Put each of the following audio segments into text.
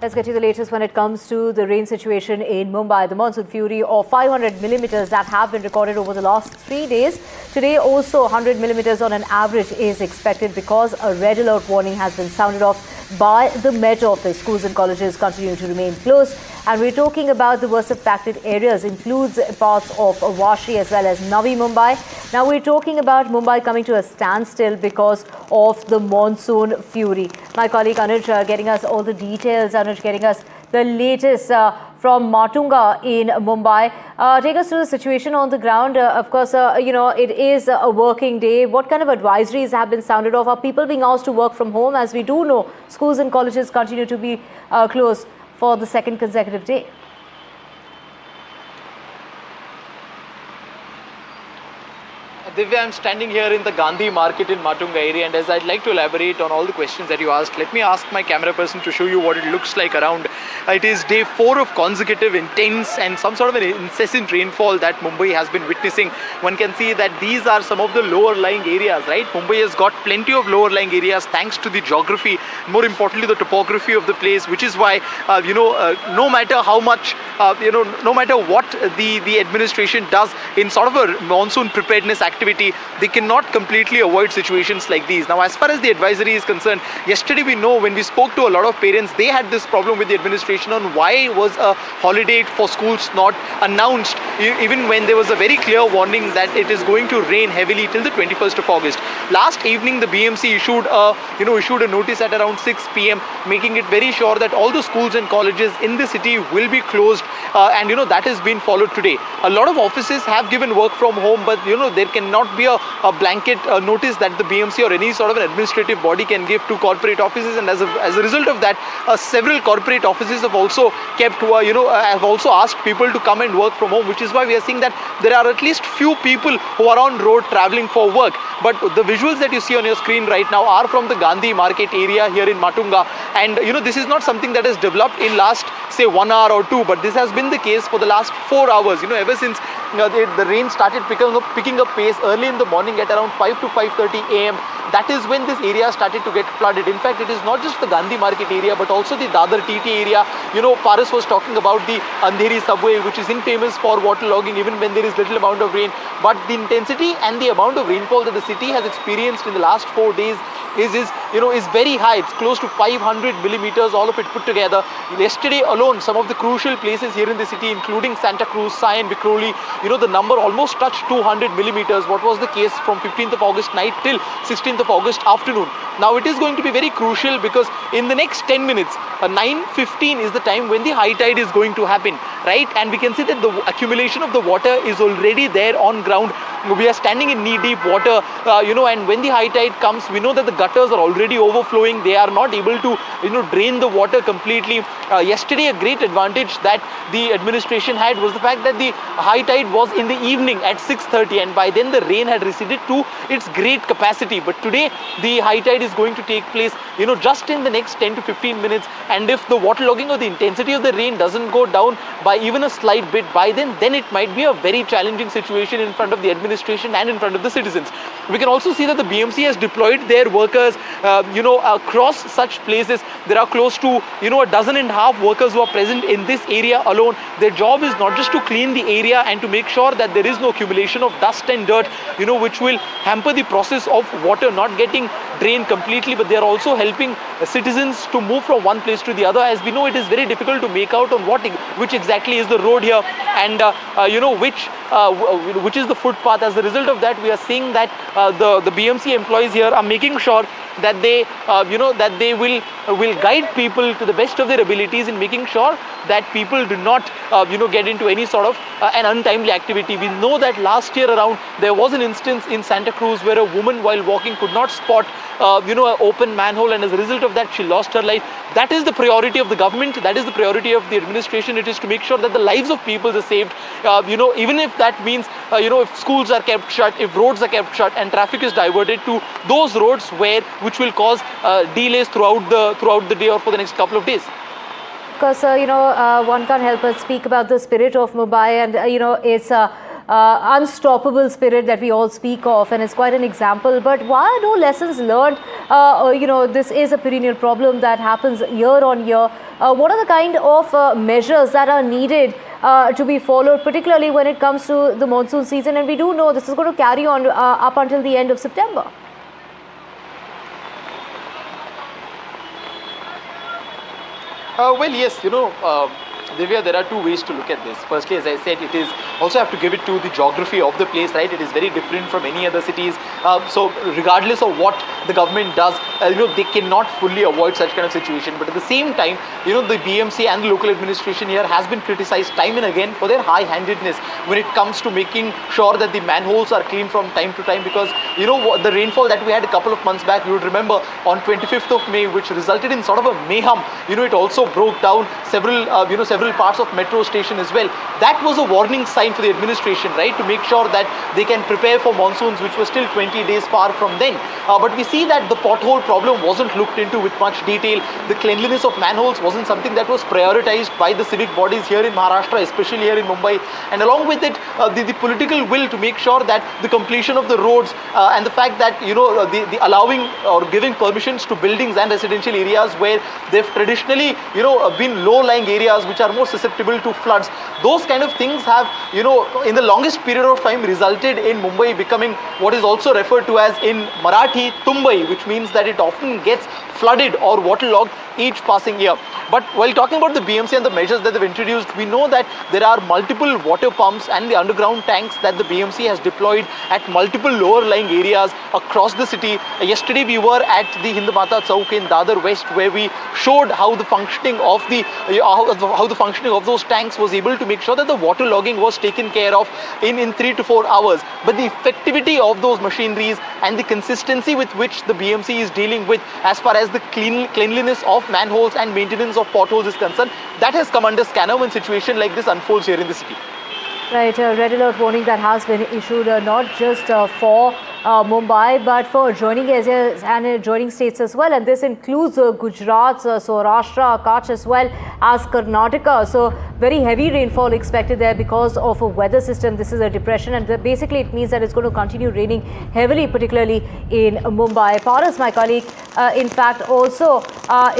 Let's get you the latest when it comes to the rain situation in Mumbai. The monsoon fury of 500 millimeters that have been recorded over the last 3 days. Today also 100 millimeters on an average is expected because a red alert warning has been sounded off by the Met Office. Schools and colleges continue to remain closed. And we're talking about the worst impacted areas, includes parts of Vashi as well as Navi Mumbai. Now we're talking about Mumbai coming to a standstill because of the monsoon fury. My colleague Anuj getting us all the details. Anuj getting us the latest from Matunga in Mumbai. Take us through the situation on the ground. Of course, it is a working day. What kind of advisories have been sounded off? Are people being asked to work from home? As we do know, schools and colleges continue to be closed for the second consecutive day. Divya, I'm standing here in the Gandhi market in Matunga area, and as I'd like to elaborate on all the questions that you asked, let me ask my camera person to show you what it looks like around. It is day 4 of consecutive intense and some sort of an incessant rainfall that Mumbai has been witnessing. One can see that these are some of the lower lying areas, right? Mumbai has got plenty of lower lying areas thanks to the geography, more importantly the topography of the place, which is why no matter how much no matter what the administration does in sort of a monsoon preparedness activity, they cannot completely avoid situations like these. Now, as far as the advisory is concerned, yesterday we know when we spoke to a lot of parents, they had this problem with the administration on why was a holiday for schools not announced, even when there was a very clear warning that it is going to rain heavily till the 21st of August. Last evening, the BMC issued a notice at around 6 p.m. making it very sure that all the schools and colleges in the city will be closed, and that has been followed today. A lot of offices have given work from home, but there cannot be a blanket notice that the BMC or any sort of an administrative body can give to corporate offices, and as a result of that, several corporate offices have also kept have also asked people to come and work from home, which is why we are seeing that there are at least few people who are on road traveling for work. But the visuals that you see on your screen right now are from the Gandhi market area here in Matunga, and this is not something that has developed in last say 1 hour or 2, but this has been the case for the last 4 hours. Ever since the rain started picking up pace early in the morning at around 5 to 5:30 a.m. That is when this area started to get flooded. In fact, it is not just the Gandhi market area, but also the Dadar TT area. Paras was talking about the Andheri subway, which is infamous for waterlogging even when there is little amount of rain. But the intensity and the amount of rainfall that the city has experienced in the last 4 days is very high. It's close to 500 millimeters, all of it put together. Yesterday alone, some of the crucial places here in the city, including Santa Cruz, Sion, Vikhroli, the number almost touched 200 millimeters. What was the case from 15th of August night till 16th of August afternoon. Now it is going to be very crucial because in the next 10 minutes, 9:15 is the time when the high tide is going to happen, right? And we can see that the accumulation of the water is already there on ground. We are standing in knee-deep water, and when the high tide comes, we know that the gutters are already overflowing. They are not able to, drain the water completely. Yesterday, a great advantage that the administration had was the fact that the high tide was in the evening at 6:30, and by then the rain had receded to its great capacity. But today, the high tide is going to take place, just in the next 10 to 15 minutes. And if the waterlogging or the intensity of the rain doesn't go down by even a slight bit by then it might be a very challenging situation in front of the administration and in front of the citizens. We can also see that the BMC has deployed their workers, across such places. There are close to, a dozen and a half workers who are present in this area alone. Their job is not just to clean the area and to make sure that there is no accumulation of dust and dirt, which will hamper the process of water not getting drained completely, but they are also helping citizens to move from one place to the other. As we know, it is very difficult to make out on which exactly is the road here, and which is the footpath. As a result of that, we are seeing that the BMC employees here are making sure that they will guide people to the best of their abilities in making sure that people do not get into any sort of an untimely activity. We know that last year around there was an instance in Santa Cruz where a woman while walking could not spot an open manhole, and as a result of that she lost her life. That is the priority of the government, that is the priority of the administration. It is to make sure that the lives of people are saved, even if that means if schools are kept shut, if roads are kept shut and traffic is diverted to those roads which will cause delays throughout the day or for the next couple of days. Of course, one can't help but speak about the spirit of Mumbai, and it's unstoppable spirit that we all speak of, and it's quite an example. But why are no lessons learned? This is a perennial problem that happens year on year. What are the kind of measures that are needed to be followed, particularly when it comes to the monsoon season? And we do know this is going to carry on up until the end of September. Well, yes, Divya, there are two ways to look at this. Firstly, as I said, it is also have to give it to the geography of the place, right? It is very different from any other cities. So regardless of what the government does, they cannot fully avoid such kind of situation. But at the same time, the BMC and the local administration here has been criticized time and again for their high-handedness when it comes to making sure that the manholes are clean from time to time. Because, the rainfall that we had a couple of months back, you would remember on 25th of May, which resulted in sort of a mayhem. It also broke down several parts of metro station as well. That was a warning sign for the administration, right, to make sure that they can prepare for monsoons, which were still 20 days far from then. But we see that the pothole problem wasn't looked into with much detail. The cleanliness of manholes wasn't something that was prioritized by the civic bodies here in Maharashtra, especially here in Mumbai. And along with it, the political will to make sure that the completion of the roads and the fact that, the allowing or giving permissions to buildings and residential areas where they've traditionally, been low-lying areas which are more susceptible to floods. Those kind of things have, in the longest period of time resulted in Mumbai becoming what is also referred to as in Marathi Tumbai, which means that it often gets flooded or waterlogged each passing year. But while talking about the BMC and the measures that they've introduced, we know that there are multiple water pumps and the underground tanks that the BMC has deployed at multiple lower lying areas across the city. Yesterday we were at the Hindmata Chowk in Dadar West, where we showed how the functioning of those tanks was able to make sure that the water logging was taken care of in 3 to 4 hours. But the effectivity of those machineries and the consistency with which the BMC is dealing with as far as the cleanliness of manholes and maintenance of potholes is concerned, that has come under scanner when situation like this unfolds here in the city. Right, a red alert warning that has been issued not just for Mumbai, but for adjoining areas and adjoining states as well. And this includes Gujarat, Saurashtra, Kutch as well as Karnataka. So very heavy rainfall expected there because of a weather system. This is a depression, and basically it means that it's going to continue raining heavily, particularly in Mumbai. Paras, my colleague, in fact, also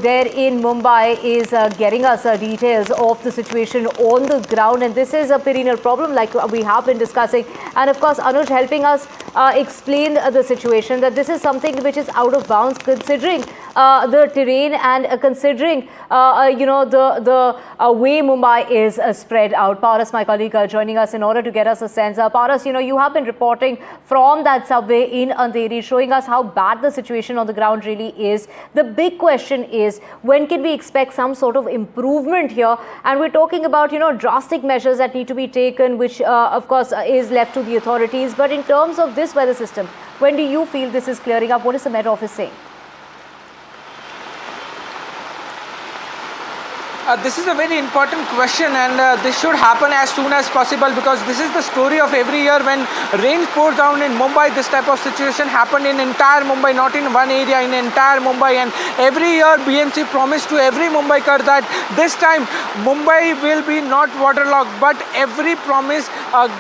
there in Mumbai is getting us details of the situation on the ground. And this is a perennial problem like we have been discussing. And of course, Anuj helping us explain the situation, that this is something which is out of bounds considering the terrain and considering the way Mumbai is spread out. Paras, my colleague, joining us in order to get us a sense. Paras, you have been reporting from that subway in Andheri, showing us how bad the situation on the ground really is. The big question is, when can we expect some sort of improvement here? And we're talking about, drastic measures that need to be taken, which of course is left to the authorities. But in terms of this weather system, when do you feel this is clearing up? What is the Met Office saying? This is a very important question, and this should happen as soon as possible, because this is the story of every year. When rain pours down in Mumbai, this type of situation happened in entire Mumbai, not in one area, in entire Mumbai. And every year BMC promised to every Mumbaiker that this time Mumbai will be not waterlogged, but every promise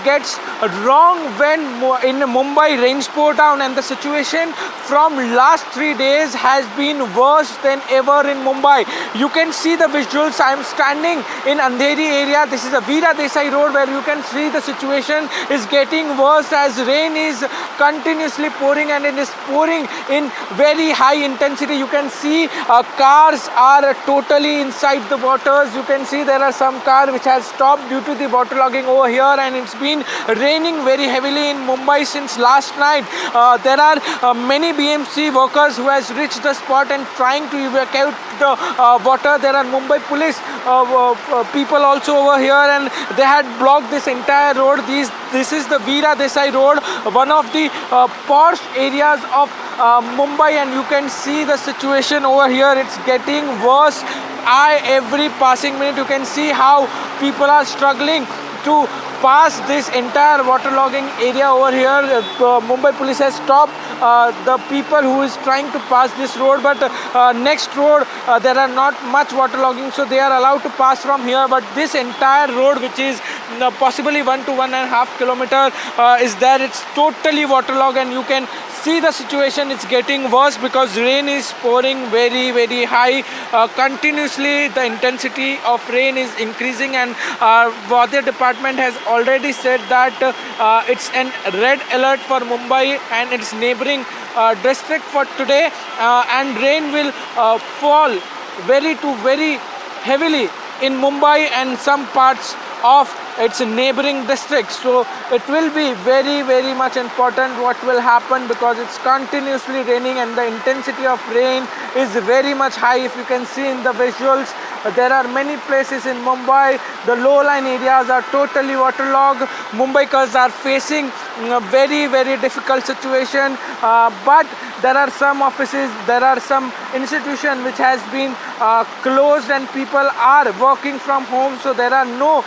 gets wrong when in Mumbai rains pour down, and the situation from last 3 days has been worse than ever in Mumbai. You can see the visuals. I am standing in Andheri area. This is a Veera Desai road, where you can see the situation is getting worse as rain is continuously pouring, and it is pouring in very high intensity. You can see cars are totally inside the waters. You can see there are some car which has stopped due to the waterlogging over here, and it's been raining very heavily in Mumbai since last night. There are many BMC workers who has reached the spot and trying to evacuate the water. There are Mumbai police people also over here, and they had blocked this entire road. This is the Veera Desai road, one of the posh areas of Mumbai, and you can see the situation over here. It's getting worse. Every passing minute you can see how people are struggling to pass this entire waterlogging area over here. Mumbai police has stopped the people who is trying to pass this road, but next road there are not much waterlogging, so they are allowed to pass from here. But this entire road, which is possibly 1 to 1.5 kilometer is there. It's totally waterlogged, and you can see the situation. It's getting worse because rain is pouring very high continuously. The intensity of rain is increasing, and Water Department has already said that it's an red alert for Mumbai and its neighboring district for today, and rain will fall very heavily in Mumbai and some parts of its neighboring districts. So it will be very much important what will happen, because it's continuously raining and the intensity of rain is very much high. If you can see in the visuals, there are many places in Mumbai. The low-lying areas are totally waterlogged. Mumbaikars are facing a very difficult situation, but there are some offices, there are some institutions which has been closed, and people are working from home, so there are no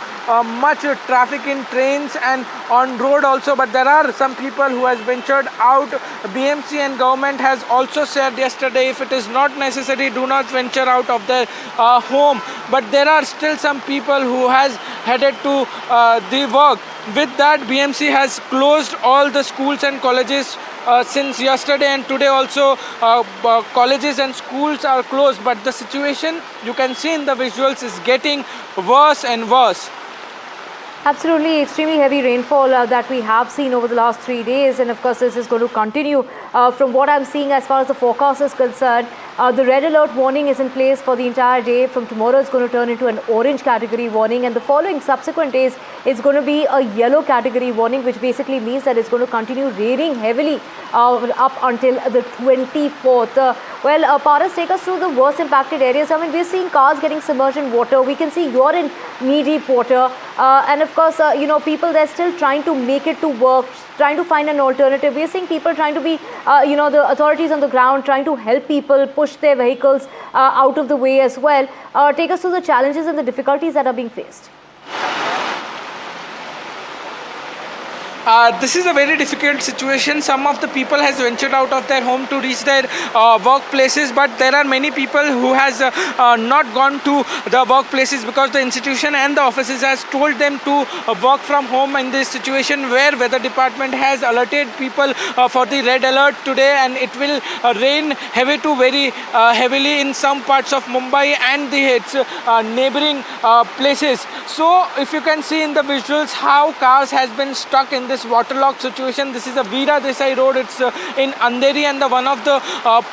much traffic in trains and on road also. But there are some people who has ventured out. BMC and government has also said yesterday, if it is not necessary, do not venture out of their home. But there are still some people who has headed to the work. With that, BMC has closed all the schools and colleges since yesterday, and today also colleges and schools are closed. But the situation, you can see in the visuals, is getting worse and worse. Absolutely, extremely heavy rainfall that we have seen over the last 3 days, and of course this is going to continue. From what I'm seeing as far as the forecast is concerned, the red alert warning is in place for the entire day. From tomorrow it's going to turn into an orange category warning, and the following subsequent days it's going to be a yellow category warning, which basically means that it's going to continue raining heavily up until the 24th. Paras, take us through the worst impacted areas. I mean, we're seeing cars getting submerged in water. We can see you're in knee-deep water. And of course, people, they're still trying to make it to work, trying to find an alternative. We're seeing people trying to be, the authorities on the ground trying to help people push their vehicles out of the way as well. Take us through the challenges and the difficulties that are being faced. This is a very difficult situation. Some of the people has ventured out of their home to reach their workplaces, but there are many people who has not gone to the workplaces because the institution and the offices has told them to work from home in this situation, where Weather Department has alerted people for the red alert today, and it will rain heavy to very heavily in some parts of Mumbai and its neighboring places. So if you can see in the visuals how cars has been stuck in this waterlogged situation. This is a Veera Desai road. It's in Andheri, and one of the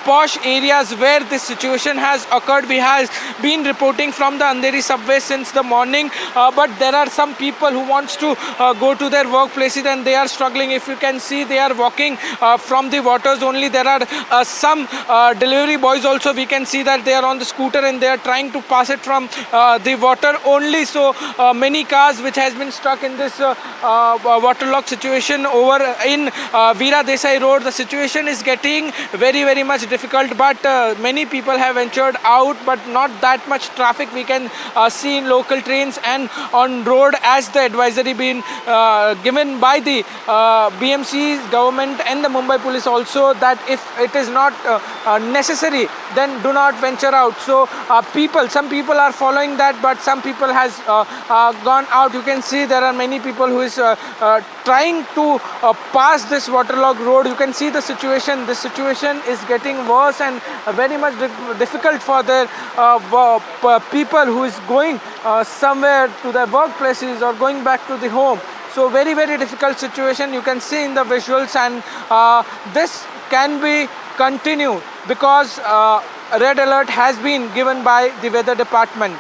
posh areas where this situation has occurred. We have been reporting from the Andheri subway since the morning, but there are some people who wants to go to their workplaces and they are struggling. If you can see, they are walking from the waters only. There are some delivery boys also. We can see that they are on the scooter and they are trying to pass it from the water only. So many cars which has been stuck in this waterlogged situation over in Veera Desai road. The situation is getting very much difficult, but many people have ventured out, but not that much traffic we can see in local trains and on road, as the advisory been given by the BMC government and the Mumbai police also, that if it is not necessary, then do not venture out. So some people are following that, but some people has gone out. You can see there are many people who is trying to pass this waterlogged road. You can see the situation. The situation is getting worse and very much difficult for the people who is going somewhere to their workplaces or going back to the home. So very difficult situation. You can see in the visuals, and this can be continued because red alert has been given by the Weather Department.